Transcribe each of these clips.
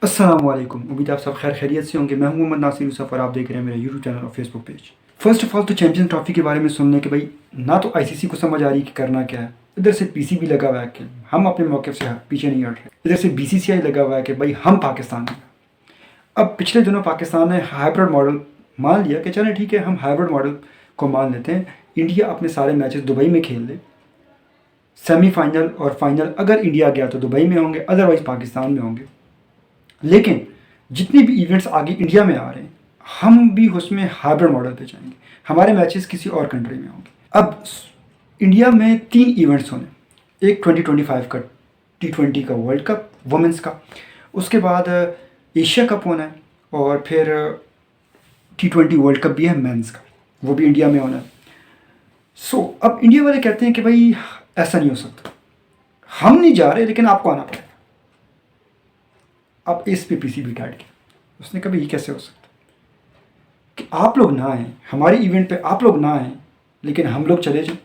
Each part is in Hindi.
अस्सलाम वालेकुम। उम्मीद आप सब खैर खैरियत से होंगे। मैं हूं मोहम्मद नासिर यूसुफ और आप देख रहे हैं मेरा यूट्यूब चैनल और Facebook page. First of all तो चैंपियंस ट्रॉफी के बारे में सुनने के भाई ना तो आईसीसी को समझ आ रही कि करना क्या है, इधर से पीसी भी लगा हुआ है कि हम अपने मौके से पीछे नहीं हट रहे, इधर से बीसीसीआई लगा हुआ है कि भाई हम पाकिस्तान में। अब पिछले दिनों पाकिस्तान ने हाइब्रिड मॉडल मान लिया कि चलें ठीक है, हम हाइब्रिड मॉडल को मान लेते हैं। इंडिया अपने सारे मैचेस दुबई में खेल ले, सेमीफाइनल और फाइनल अगर इंडिया गया तो दुबई में होंगे, अदरवाइज पाकिस्तान में होंगे। लेकिन जितने भी इवेंट्स आगे इंडिया में आ रहे हैं, हम भी उसमें हाइब्रिड मॉडल पे जाएंगे, हमारे मैचेस किसी और कंट्री में होंगे। अब इंडिया में 3 इवेंट्स होने, एक 2025 का T20 का वर्ल्ड कप वुमेंस का, उसके बाद एशिया कप होना है, और फिर T20 वर्ल्ड कप भी है मेंस का, वो भी इंडिया में होना है। अब इंडिया वाले कहते हैं कि भाई ऐसा नहीं हो सकता, हम नहीं जा रहे लेकिन आपको आना पड़ेगा। अब इस पे पीसी बिठा के उसने कभी ये कैसे हो सकता कि आप लोग ना आए हमारे इवेंट पे, आप लोग ना आए लेकिन हम लोग चले जाएं।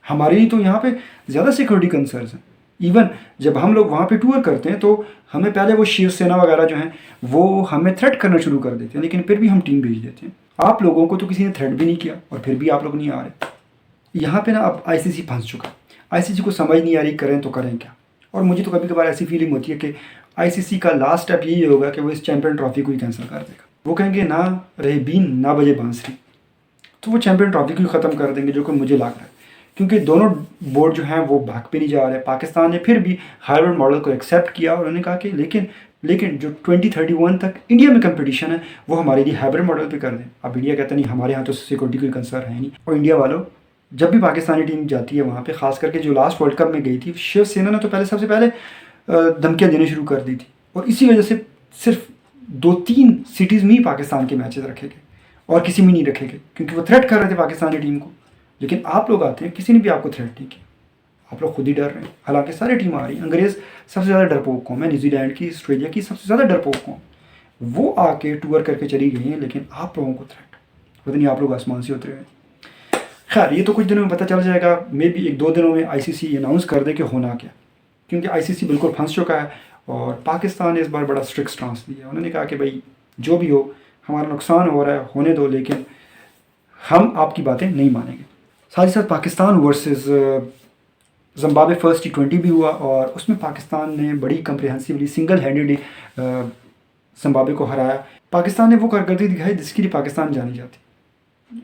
हमारे लिए तो यहाँ पे ज़्यादा सिक्योरिटी कंसर्न्स हैं। इवन जब हम लोग वहाँ पे टूर करते हैं तो हमें पहले वो शिवसेना वगैरह जो हैं वो हमें थ्रेट करना शुरू कर देते हैं, लेकिन फिर भी हम टीम भेज देते हैं। आप लोगों को तो किसी ने थ्रेट भी नहीं किया और फिर भी आप लोग नहीं आ रहे। यहाँ पे ना अब आईसीसी फंस चुका है। आईसीसी को समझ नहीं आ रही करें तो करें क्या। और मुझे तो कभी कभार ऐसी फीलिंग होती है कि आईसीसी का लास्ट स्टेप यही होगा कि वो इस चैंपियन ट्रॉफी को ही कैंसिल कर देगा। वो कहेंगे ना रहे बीन ना बजे बांसुरी, तो वो चैंपियन ट्रॉफी को ही ख़त्म कर देंगे, जो कि मुझे लग रहा है। क्योंकि दोनों बोर्ड जो हैं वो भाग पे नहीं जा रहे। पाकिस्तान ने फिर भी हाइब्रिड मॉडल को एक्सेप्ट किया और उन्होंने कहा कि लेकिन जो 2031 तक इंडिया में कंपटीशन है वो हमारे लिए हाइब्रिड मॉडल पे कर दें। अब इंडिया कहता नहीं, हमारे यहाँ तो सिक्योरिटी कोई कंसर्न है नहीं। और इंडिया वालों, जब भी पाकिस्तानी टीम जाती है वहाँ पे, खास करके जो लास्ट वर्ल्ड कप में गई थी, शिवसेना ने तो सबसे पहले धमकियाँ देनी शुरू कर दी थी। और इसी वजह से सिर्फ 2-3 सिटीज़ में ही पाकिस्तान के मैचेस रखे गए और किसी में नहीं रखे गए, क्योंकि वो थ्रेट कर रहे थे पाकिस्तानी टीम को। लेकिन आप लोग आते हैं, किसी ने भी आपको थ्रेट नहीं किया, आप लोग खुद ही डर रहे हैं। हालांकि सारी टीम आ रही है। अंग्रेज़ सबसे ज़्यादा डरपोक कौन है? न्यूजीलैंड की, ऑस्ट्रेलिया की सबसे ज़्यादा डरपोक कौन? वो आके टूर करके चली गई हैं, लेकिन आप लोगों को थ्रेट, पता नहीं आप लोग आसमान से उतरे हुए। खैर ये तो कुछ दिनों में पता चल जाएगा। मे बी 1-2 दिनों में आईसीसी अनाउंस कर दे कि होना क्या, क्योंकि आईसीसी बिल्कुल फंस चुका है। और पाकिस्तान ने इस बार बड़ा स्ट्रिक्ट स्टांस लिया। उन्होंने कहा कि भाई जो भी हो, हमारा नुकसान हो रहा है होने दो, लेकिन हम आपकी बातें नहीं मानेंगे। साथ ही साथ Pakistan versus Zimbabwe first T20 भी हुआ और उसमें पाकिस्तान ने बड़ी कंप्रिहेंसिवली सिंगल हैंडेडली जिम्बाब्वे को हराया। पाकिस्तान ने वो कारकर्दगी दिखाई जिसके लिए पाकिस्तान जानी जाती।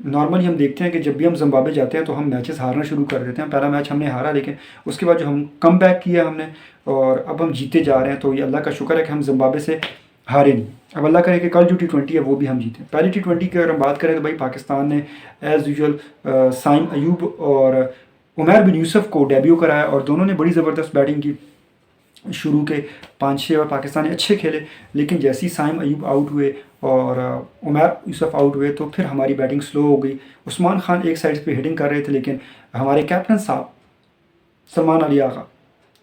नॉर्मली हम देखते हैं कि जब भी हम जिम्बाब्वे जाते हैं तो हम मैचेस हारना शुरू कर देते हैं। पहला मैच हमने हारा, लेकिन उसके बाद जो हम कम बैक किया हमने और अब हम जीते जा रहे हैं। तो ये अल्लाह का शुक्र है कि हम जिम्बाब्वे से हारे नहीं। अब अल्लाह करे कि कल जो T20 है वो भी हम जीते। पहली T20 की अगर हम बात करें तो भाई पाकिस्तान ने एज़ यूजुअल साइम अयूब और उमर बिन यूसुफ को डेब्यू कराया और दोनों ने बड़ी ज़बरदस्त बैटिंग की। शुरू के 5-6 ओवर पाकिस्तान ने अच्छे खेले, लेकिन जैसे ही साइम अयूब आउट हुए और उमर यूसुफ आउट हुए तो फिर हमारी बैटिंग स्लो हो गई। उस्मान खान एक साइड पे हिटिंग कर रहे थे, लेकिन हमारे कैप्टन साहब Salman Ali Agha,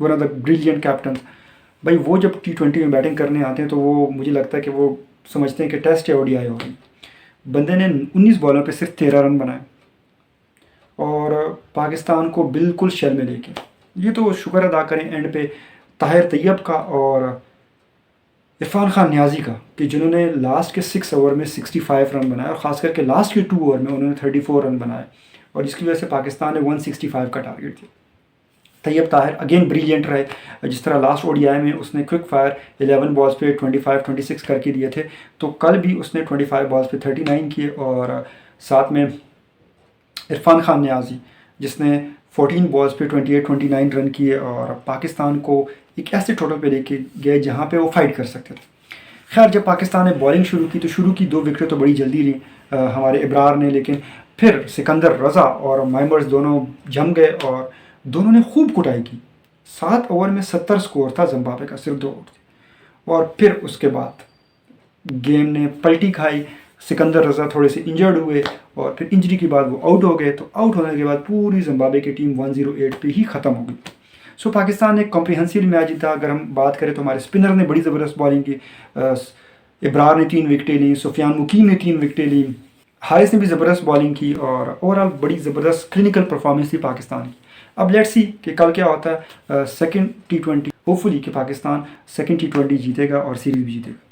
one of the brilliant captain, भाई वो जब T20 में बैटिंग करने आते हैं तो वो मुझे लगता है कि वो समझते हैं कि टेस्ट या ODI होगी। बंदे ने 19 बॉलों पे सिर्फ 13 रन बनाए और पाकिस्तान को बिल्कुल शेल में लेके। ये तो शुक्र अदा करें एंड पे ताहिर तैयब का और इरफान खान न्याजी का कि जिन्होंने लास्ट के 6 ओवर में 65 रन बनाए और ख़ास करके लास्ट के 2 ओवर में उन्होंने 34 रन बनाए और जिसकी वजह से पाकिस्तान ने 165 का टारगेट दिया। तैयब ताहिर अगेन ब्रिलियंट रहे। जिस तरह लास्ट ODI में उसने क्विक फायर 11 बॉल्स पे 25-26 करके दिए थे, तो कल भी उसने 25 बॉल्स पे 39 किए। और साथ में इरफान खान न्याजी जिसने 14 बॉल्स पे 28-29 रन किए और पाकिस्तान को एक ऐसे टोटल पे लेके गए जहाँ पे वो फाइट कर सकते थे। खैर जब पाकिस्तान ने बॉलिंग शुरू की तो शुरू की 2 विकेटें तो बड़ी जल्दी ली हमारे इब्रार ने, लेकिन फिर सिकंदर रज़ा और माइमर्स दोनों जम गए और दोनों ने खूब कुटाई की। 7 ओवर में 70 स्कोर था जिम्बाब्वे का, सिर्फ 2 आउट थे। और फिर उसके बाद गेम ने पलटी खाई। सिकंदर रज़ा थोड़े से इंजर्ड हुए और फिर इंजरी के बाद वो आउट हो गए। तो आउट होने के बाद पूरी जिम्बाब्वे की टीम 108 पे ही ख़त्म हो गई। पाकिस्तान ने कॉम्प्रिहेंसिव मैच जीता। अगर हम बात करें तो हमारे स्पिनर ने बड़ी ज़बरदस्त बॉलिंग की। इब्रार ने 3 विकेटें ली, सुफियान मुकीम ने 3 विकेटें ली, हारिस ने भी ज़बरदस्त बॉलिंग की और ओवरऑल बड़ी ज़बरदस्त क्लिनिकल परफॉर्मेंस थी पाकिस्तान की। अब लेट्स सी कि कल क्या होता है। सेकंड T20 होपफुली कि पाकिस्तान सेकंड T20 जीतेगा और सीरीज़ भी जीतेगा।